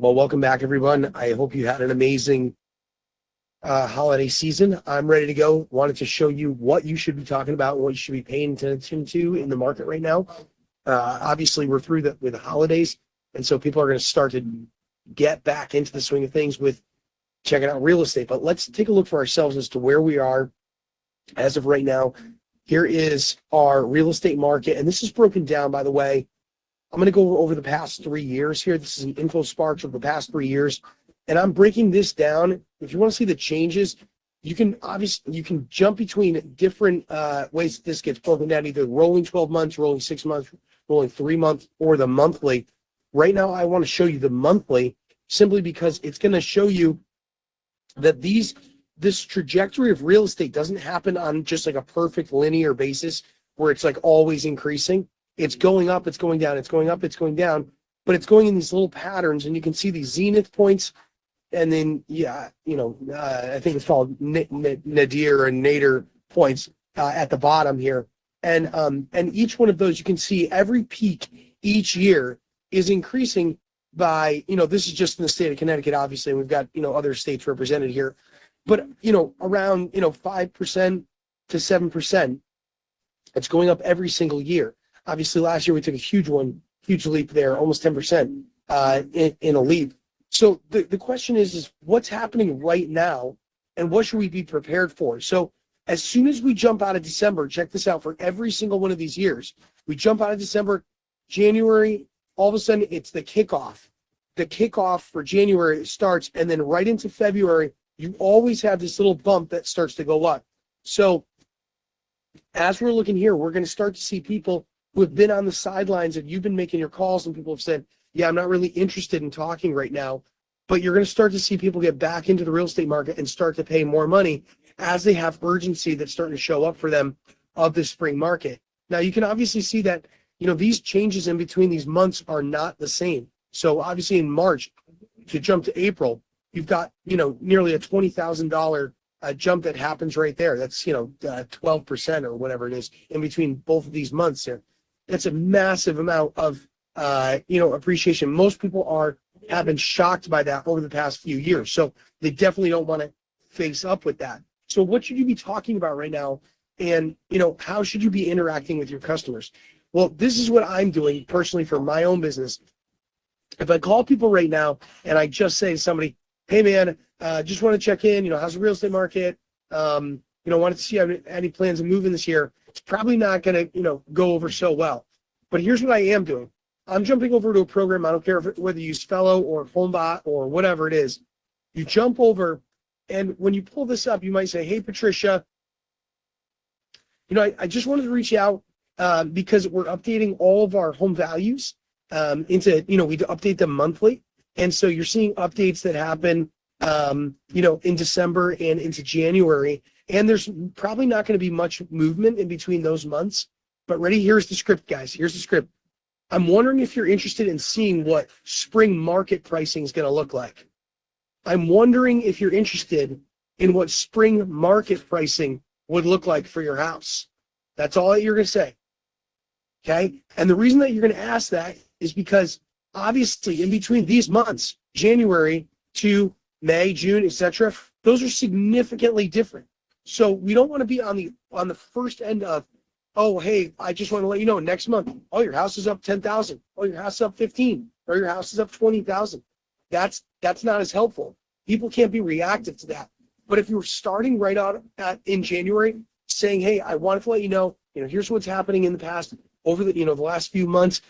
Well, welcome back, everyone. I hope you had an amazing holiday season. I'm ready to go. Wanted to show you what you should be talking about, what you should be paying attention to in the market right now. Obviously, we're through with the holidays, and so people are going to start to get back into the swing of things with checking out real estate. But let's take a look for ourselves as to where we are as of right now. Here is our real estate market, and this is broken down, by the way. I'm going to go over the past 3 years here. This is an info spark of the past 3 years. And I'm breaking this down. If you want to see the changes, you can jump between different ways that this gets broken down, either rolling 12 months, rolling 6 months, rolling 3 months, or the monthly. Right now, I want to show you the monthly simply because it's going to show you that this trajectory of real estate doesn't happen on just like a perfect linear basis where it's like always increasing. It's going up, it's going down, it's going up, it's going down, but it's going in these little patterns, and you can see these zenith points, and then, I think it's called nadir and nadir points at the bottom here. And each one of those, you can see every peak each year is increasing by, this is just in the state of Connecticut, obviously, and we've got, other states represented here, but, around, 5% to 7%. It's going up every single year. Obviously, last year we took a huge leap there, almost 10% in a leap. So the question is what's happening right now, and what should we be prepared for? So as soon as we jump out of December, check this out, for every single one of these years, we jump out of December, January, all of a sudden it's the kickoff. The kickoff for January starts, and then right into February, you always have this little bump that starts to go up. So as we're looking here, we're going to start to see people who have been on the sidelines, and you've been making your calls, and people have said, yeah, I'm not really interested in talking right now. But you're going to start to see people get back into the real estate market and start to pay more money as they have urgency that's starting to show up for them of the spring market. Now, you can obviously see that, these changes in between these months are not the same. So obviously in March, to jump to April, you've got, nearly a $20,000 jump that happens right there. That's, 12% or whatever it is in between both of these months here. That's a massive amount of, appreciation. Most people have been shocked by that over the past few years. So they definitely don't want to face up with that. So what should you be talking about right now? And, how should you be interacting with your customers? Well, this is what I'm doing personally for my own business. If I call people right now and I just say to somebody, hey man, just want to check in, how's the real estate market? Wanted to see any plans of moving this year. It's probably not going to, go over so well. But here's what I am doing. I'm jumping over to a program. I don't care whether you use Fellow or HomeBot or whatever it is. You jump over, and when you pull this up, you might say, hey, Patricia, I just wanted to reach out because we're updating all of our home values into, we update them monthly. And so you're seeing updates that happen, in December and into January. And there's probably not going to be much movement in between those months. But ready? Here's the script, guys. Here's the script. I'm wondering if you're interested in seeing what spring market pricing is going to look like. I'm wondering if you're interested in what spring market pricing would look like for your house. That's all that you're going to say. Okay? And the reason that you're going to ask that is because obviously in between these months, January to May, June, etc., those are significantly different. So we don't want to be on the first end of, oh, hey, I just want to let you know next month, oh, your house is up 10,000. Oh, your house is up 15, or your house is up 20,000. That's not as helpful. People can't be reactive to that. But if you're starting right out in January saying, hey, I wanted to let you know, here's what's happening in the past over the last few months,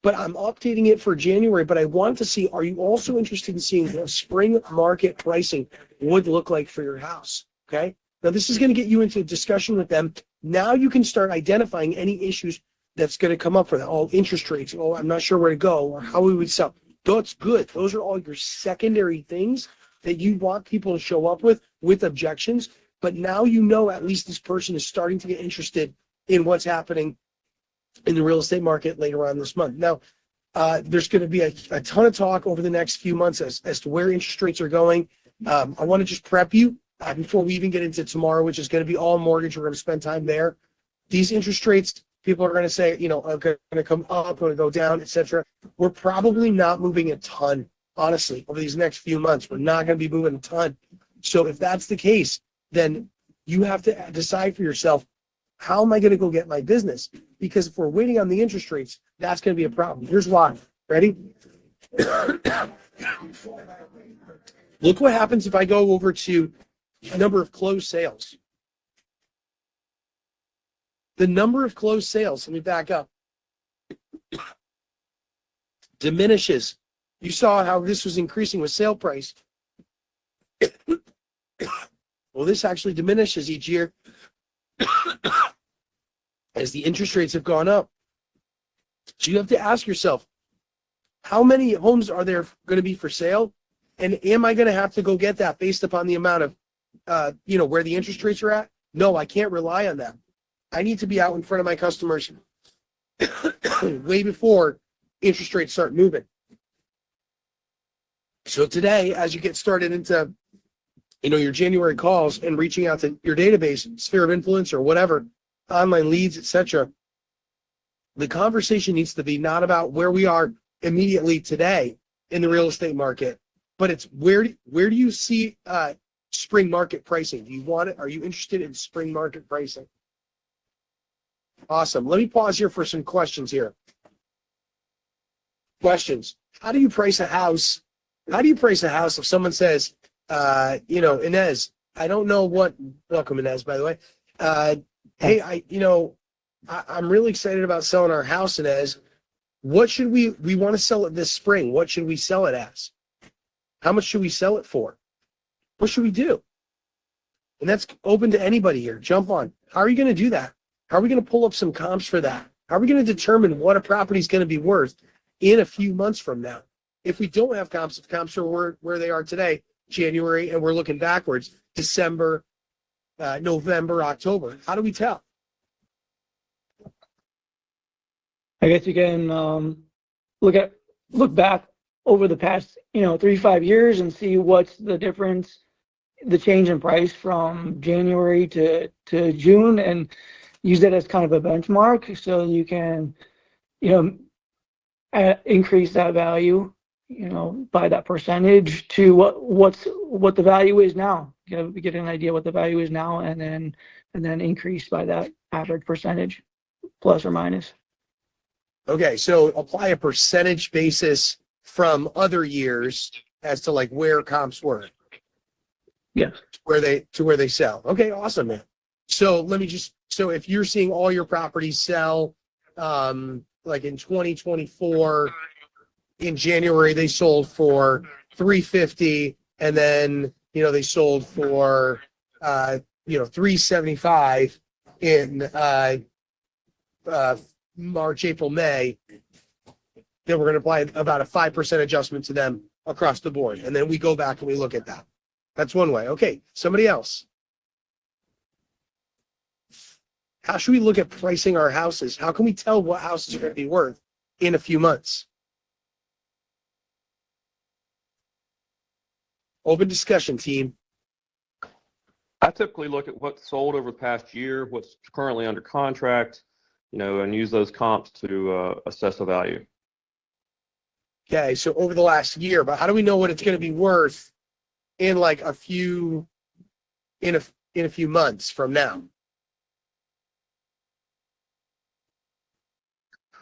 but I'm updating it for January, but I wanted to see, are you also interested in seeing what spring market pricing would look like for your house? Okay. Now this is going to get you into a discussion with them. Now you can start identifying any issues that's going to come up for that. Oh, interest rates. Oh, I'm not sure where to go, or how we would sell. That's good. Those are all your secondary things that you want people to show up with objections. But now at least this person is starting to get interested in what's happening in the real estate market later on this month. Now, there's going to be a ton of talk over the next few months as to where interest rates are going. I want to just prep you before we even get into tomorrow, which is going to be all mortgage. We're going to spend time there. These interest rates, people are going to say, are going to come up, going to go down, etc. We're probably not moving a ton honestly, over these next few months. We're not going to be moving a ton. So if that's the case, then you have to decide for yourself, how am I going to go get my business? Because if we're waiting on the interest rates, that's going to be a problem. Here's why. Ready? Look what happens if I go over to a number of closed sales. The number of closed sales, let me back up, diminishes. You saw how this was increasing with sale price. Well, this actually diminishes each year as the interest rates have gone up. So you have to ask yourself, how many homes are there going to be for sale? And am I going to have to go get that based upon the amount of, where the interest rates are at? No, I can't rely on that. I need to be out in front of my customers way before interest rates start moving. So today, as you get started into, your January calls and reaching out to your database, sphere of influence or whatever, online leads, etc., the conversation needs to be not about where we are immediately today in the real estate market, but it's where do you see spring market pricing? Do you want it? Are you interested in spring market pricing? Awesome. Let me pause here for some questions here. Questions. How do you price a house? How do you price a house if someone says, Inez, I don't know what, welcome Inez, by the way. Hey, I'm really excited about selling our house, Inez. What should we want to sell it this spring? What should we sell it as? How much should we sell it for? What should we do? And that's open to anybody here. Jump on. How are you going to do that? How are we going to pull up some comps for that? How are we going to determine what a property is going to be worth in a few months from now? If we don't have comps, if comps are where they are today, January, and we're looking backwards, December, November, October, how do we tell? I guess you can look back over the past 3 to 5 years and see what's the difference, the change in price from January to June, and use that as kind of a benchmark so you can increase that value by that percentage to what the value is now. Get an idea what the value is now, and then increase by that average percentage, plus or minus. Okay, so apply a percentage basis from other years as to like where comps were. Yes. Where they sell. Okay, awesome, man. So so if you're seeing all your properties sell, like in 2024, in January they sold for $350, and then they sold for $375 in March, April, May, then we're going to apply about a 5% adjustment to them across the board. And then we go back and we look at that. That's one way. Okay, somebody else. How should we look at pricing our houses? How can we tell what houses are going to be worth in a few months? Open discussion, team. I typically look at what's sold over the past year, what's currently under contract, and use those comps to assess the value. Okay, so over the last year, but how do we know what it's going to be worth in like a few months from now?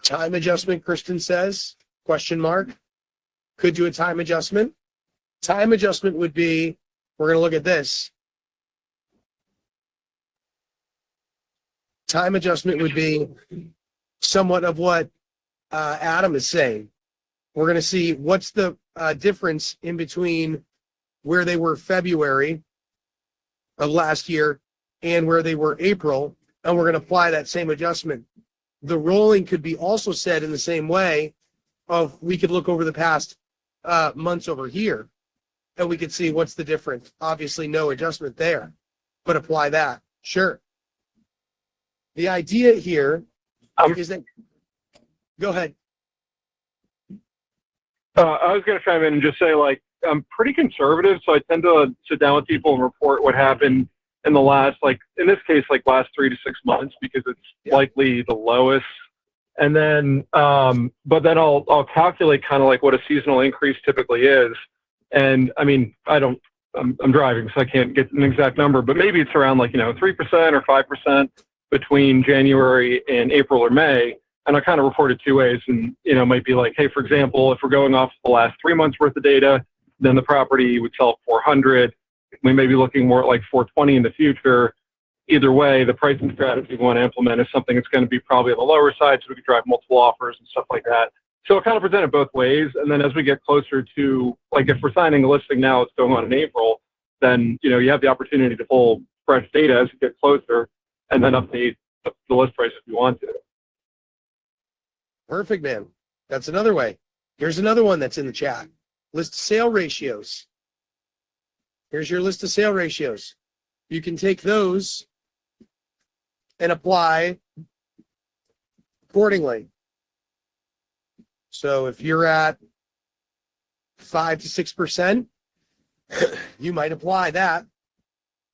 Time adjustment, Kristen says, question mark. Could do a time adjustment. Time adjustment would be, we're going to look at this. Time adjustment would be somewhat of what Adam is saying. We're going to see what's the difference in between where they were February of last year and where they were April, and we're going to apply that same adjustment. The rolling could be also said in the same way of we could look over the past months over here, and we could see what's the difference. Obviously, no adjustment there, but apply that. Sure. The idea here is that, go ahead. I was going to chime in and just say, I'm pretty conservative, so I tend to sit down with people and report what happened in the last, in this case, last 3 to 6 months, because it's likely the lowest And then, but then I'll calculate kind of like what a seasonal increase typically is. And I mean, I'm driving, so I can't get an exact number, but maybe it's around like, 3% or 5% between January and April or May. And I kind of report it two ways, and, might be like, hey, for example, if we're going off the last 3 months worth of data, then the property would sell at 400. We may be looking more at like 420 in the future. Either way, the pricing strategy we want to implement is something that's going to be probably on the lower side, so we can drive multiple offers and stuff like that. So it kind of presented both ways. And then as we get closer to, like, if we're signing a listing now, it's going on in April, then, you have the opportunity to pull fresh data as you get closer and then update the list price if you want to. Perfect, man. That's another way. Here's another one that's in the chat. List to sale ratios. Here's your list of sale ratios. You can take those and apply accordingly. So if you're at 5 to 6%, you might apply that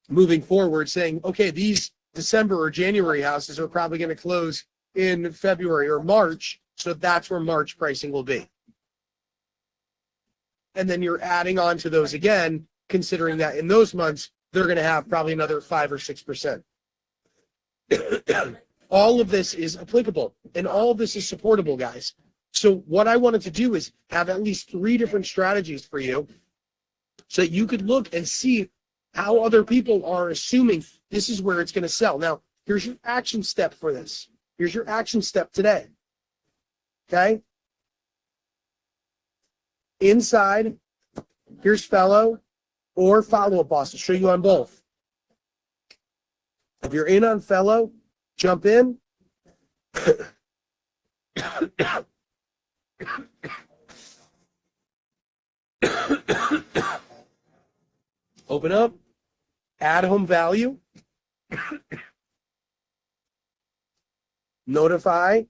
moving forward, saying, okay, these December or January houses are probably going to close in February or March. So that's where March pricing will be. And then you're adding on to those again, considering that in those months, they're going to have probably another 5 or 6%. All of this is applicable and all of this is supportable, guys. So what I wanted to do is have at least 3 different strategies for you so that you could look and see how other people are assuming this is where it's going to sell. Now, here's your action step for this. Here's your action step today. Okay? Inside, here's Fellow or Follow Up Boss. I'll show you on both. If you're in on Fellow, jump in. Open up, add home value, notify,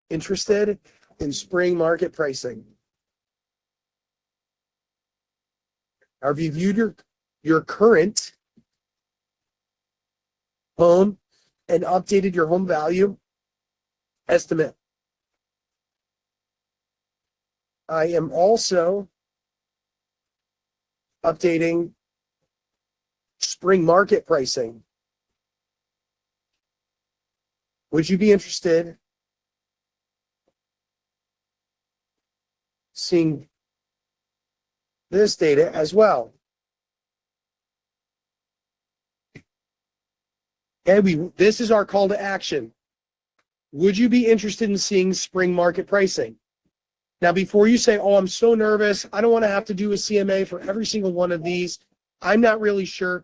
interested in spring market pricing. Have you viewed your current home and updated your home value estimate? I am also updating spring market pricing. Would you be interested seeing this data as well? And this is our call to action. Would you be interested in seeing spring market pricing? Now, before you say, oh, I'm so nervous, I don't want to have to do a CMA for every single one of these, I'm not really sure.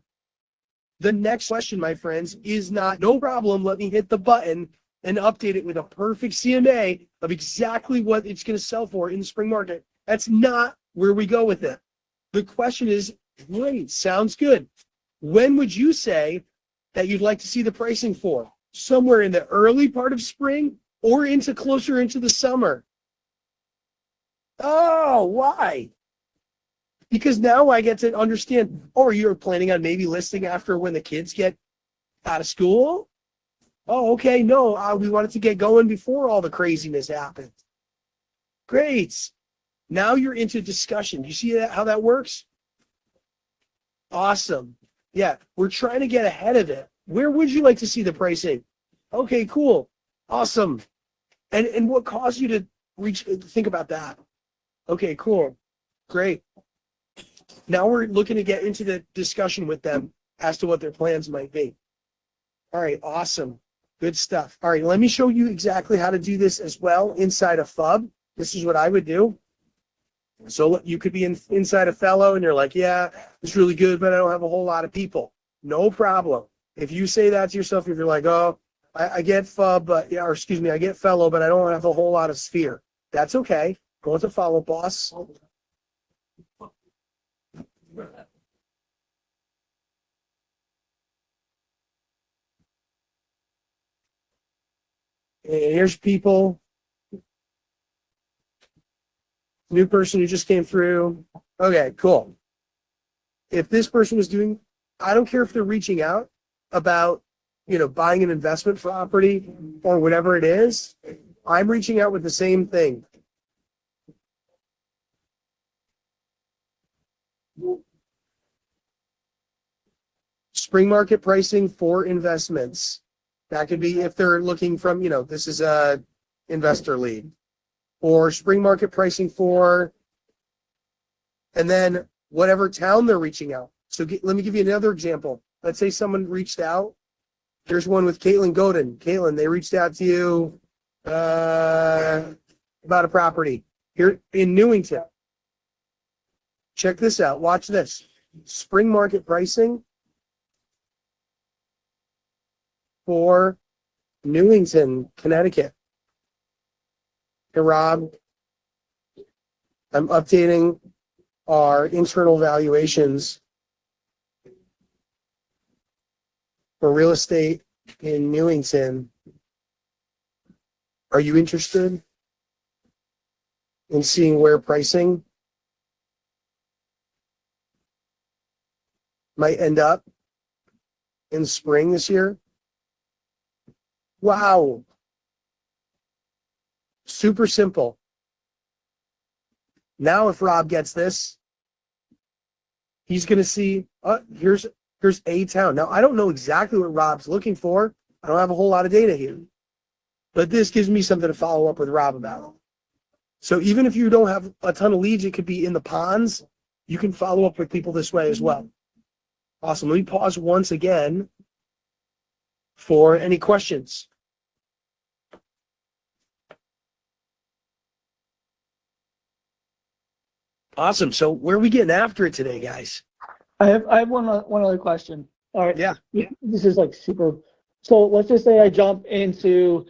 The next question, my friends, is not, no problem, let me hit the button and update it with a perfect CMA of exactly what it's going to sell for in the spring market. That's not where we go with it. The question is, great, sounds good. When would you say that you'd like to see the pricing for? Somewhere in the early part of spring or closer into the summer? Oh, why? Because now I get to understand, oh, you're planning on maybe listing after when the kids get out of school? Oh, okay, no, we wanted to get going before all the craziness happened. Great. Now you're into discussion. You see how that works? Awesome. Yeah, we're trying to get ahead of it. Where would you like to see the pricing? Okay, cool. Awesome. And what caused you to think about that? Okay, cool. Great. Now we're looking to get into the discussion with them as to what their plans might be. All right, awesome. Good stuff. All right, let me show you exactly how to do this as well inside of FUB. This is what I would do. So you could be inside a Fellow and you're like, yeah, it's really good, but I don't have a whole lot of people. No problem. If you say that to yourself, if you're like, oh, I get FUB, but yeah, or excuse me, I get Fellow, but I don't have a whole lot of Sphere. That's okay. Go into Follow Boss. And here's people. New person who just came through. Okay, cool. if this person was doing, I don't care if they're reaching out about, buying an investment property or whatever it is, I'm reaching out with the same thing. Spring market pricing for investments. That could be if they're looking from, this is a investor lead, or spring market pricing for, and then whatever town they're reaching out. So let me give you another example. Let's say someone reached out. Here's one with Caitlin Godin. Caitlin, they reached out to you about a property here in Newington. Check this out. Watch this. Spring market pricing for Newington, Connecticut. Hey, Rob, I'm updating our internal valuations for real estate in Newington. Are you interested in seeing where pricing might end up in spring this year? Wow. Super simple. Now if Rob gets this, he's going to see, here's a town. Now, I don't know exactly what Rob's looking for. I don't have a whole lot of data here. But this gives me something to follow up with Rob about. So even if you don't have a ton of leads, it could be in the ponds. You can follow up with people this way as well. Awesome. Let me pause once again for any questions. Awesome. So where are we getting after it today, guys? I have one other question. All right. Yeah. This is like super. So let's just say I jump into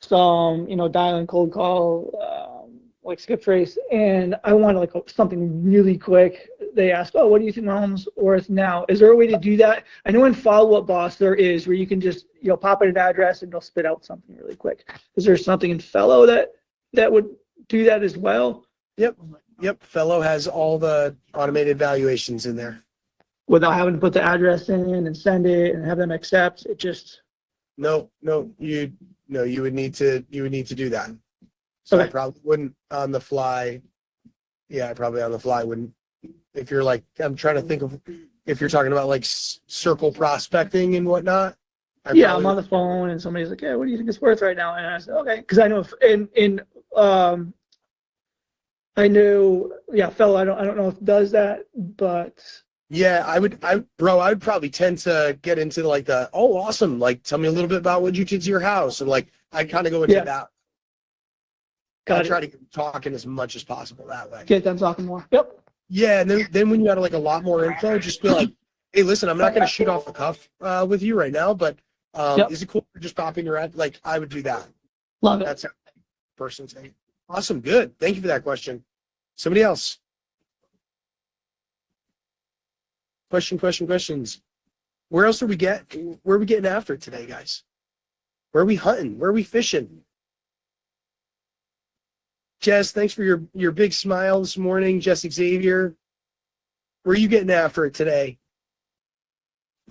some, dial-in cold call, like skip trace, and I want like something really quick. They ask, oh, what do you think my home's worth now? Is there a way to do that? I know in Follow-Up Boss there is, where you can just, pop in an address and they'll spit out something really quick. Is there something in Fellow that would do that as well? Yep. Fellow has all the automated valuations in there. Without having to put the address in and send it and have them accept it, just No, you would need to do that. So Okay. I probably wouldn't on the fly. Yeah, I probably on the fly wouldn't. If you're like, I'm trying to think of if you're talking about like circle prospecting and whatnot. I'm on the phone and somebody's like, yeah, what do you think it's worth right now? And I said, okay, because I know I know, Fellow, I don't know if it does that, but Yeah, I would probably tend to get into like oh, awesome. Like, tell me a little bit about what you did to your house. And like, I kind of go into that. I try to get talking as much as possible that way. Get them talking more. Yep. Yeah. And then when you got like a lot more info, just be like, hey, listen, I'm not going to shoot off the cuff with you right now, but is it cool for just popping your ad? Like, I would do that. Love it. That's how person saying. Awesome. Good. Thank you for that question. Somebody else. Questions. Where else where are we getting after today, guys? Where are we hunting? Where are we fishing? Jess, thanks for your big smile this morning. Jess Xavier, where are you getting after it today?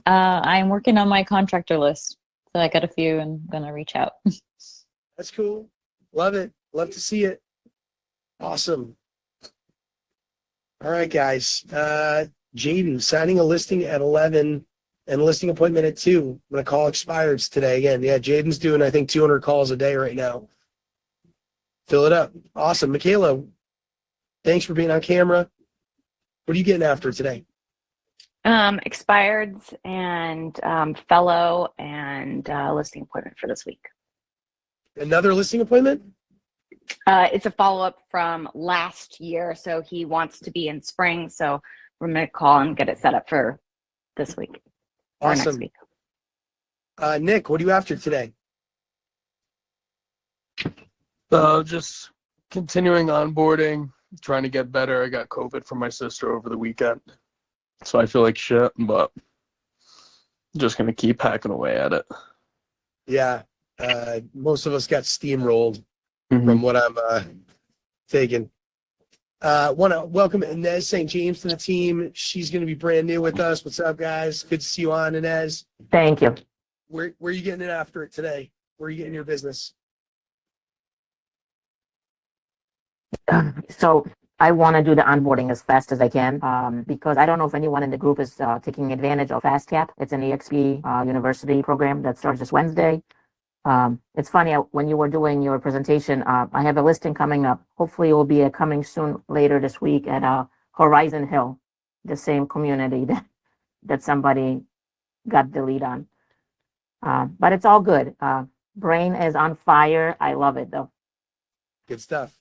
I'm working on my contractor list. So I got a few and I'm going to reach out. That's cool. Love it. Love to see it. Awesome. All right, guys. Jaden signing a listing at 11 and a listing appointment at 2. I'm going to call expireds today again. Yeah, Jaden's doing, I think, 200 calls a day right now. Fill it up. Awesome. Michaela, thanks for being on camera. What are you getting after today? Expireds and Fellow and listing appointment for this week. Another listing appointment? It's a follow-up from last year. So he wants to be in spring. So we're going to call and get it set up for this week or next week. Nick, what are you after today? Just continuing onboarding, trying to get better. I got COVID from my sister over the weekend, so I feel like shit, but just going to keep hacking away at it. Yeah, most of us got steamrolled from what I'm taking. Want to welcome Inez St. James to the team. She's going to be brand new with us. What's up, guys? Good to see you on, Inez. Thank you. Where are you getting it after it today? Where are you getting your business? So I want to do the onboarding as fast as I can because I don't know if anyone in the group is taking advantage of FastCap. It's an EXP university program that starts this Wednesday. It's funny, when you were doing your presentation, I have a listing coming up. Hopefully it will be coming soon later this week at Horizon Hill, the same community that somebody got the lead on. But it's all good. Brain is on fire. I love it though. Good stuff.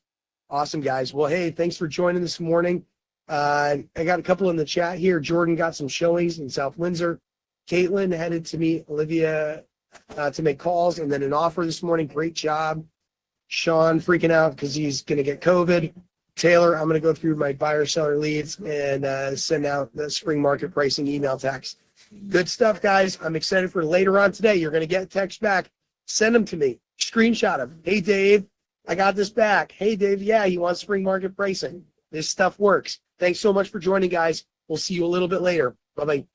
Awesome, guys. Well, hey, thanks for joining this morning. I got a couple in the chat here. Jordan got some showings in South Windsor. Caitlin headed to meet Olivia to make calls and then an offer this morning. Great job. Sean freaking out because he's going to get COVID. Taylor, I'm going to go through my buyer seller leads and send out the spring market pricing email text. Good stuff, guys. I'm excited for later on today. You're going to get a text back. Send them to me. Screenshot them. Hey, Dave, I got this back. Hey, Dave, yeah, you want spring market pricing. This stuff works. Thanks so much for joining, guys. We'll see you a little bit later. Bye-bye.